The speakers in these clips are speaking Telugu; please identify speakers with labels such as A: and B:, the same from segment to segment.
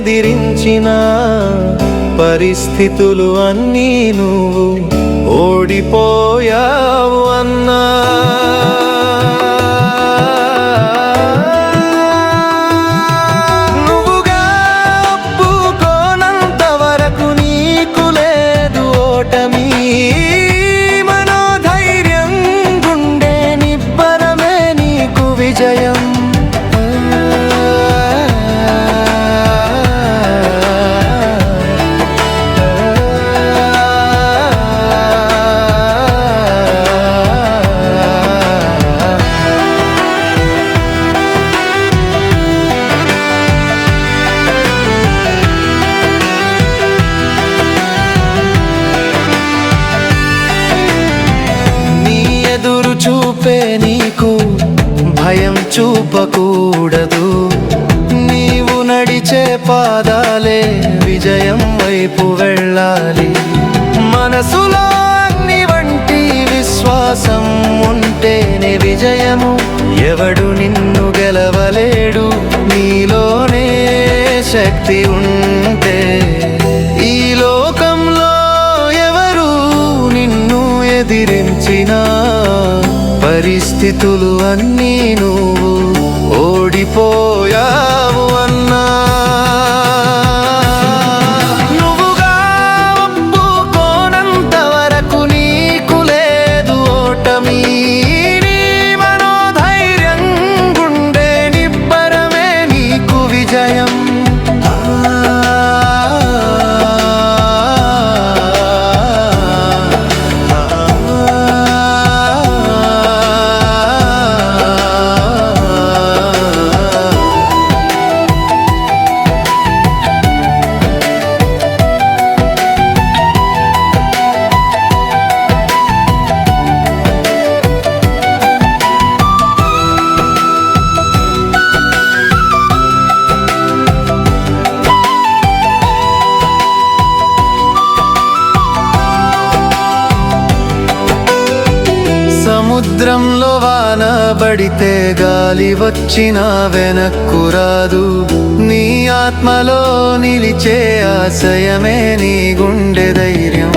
A: ఎదిరించిన పరిస్థితులు అన్నీ నువ్వు ఓడిపోయావు అన్నా. నువ్వుగా ఒప్పుకోనంత వరకు నీకు లేదు ఓటమి. మనోధైర్యం గుండె నిబ్బరమే నీకు విజయం. చూపే నీకు భయం చూపకూడదు. నీవు నడిచే పాదాలే విజయం వైపు వెళ్ళాలి. మనసులో అగ్ని వంటి విశ్వాసం ఉంటేనే విజయము. ఎవడు నిన్ను గెలవలేడు నీలోనే శక్తి ఉంటే. ఈ లోకంలో ఎవరు నిన్ను ఎదిరించినా పరిస్థితులు అన్నీ నువ్వు ఓడిపోయావు అన్నా. నువ్వుగా ఒప్పుకోనంత వరకు నీకు లేదు ఓటమి. నీ మనోధైర్యం గుండె నిబ్బరమే నీకు విజయం. సముద్రంలో వాన పడితే గాలి వచ్చినా వెనక్కు రాదు. నీ ఆత్మలో నిలిచే ఆశయమే నీ గుండె ధైర్యం.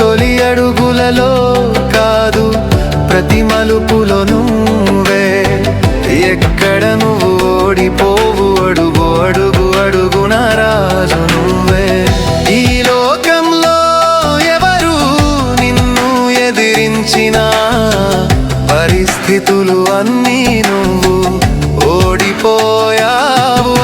A: తొలి అడుగులలో కాదు ప్రతి మలుపులో నువ్వే. ఎక్కడ నువ్వు ఓడిపోవు అడుగు అడుగు అడుగున రాజు నువ్వే. ఈ లోకంలో ఎవరు నిన్ను ఎదిరించినా పరిస్థితులు అన్నీ నువ్వు ఓడిపోయావు.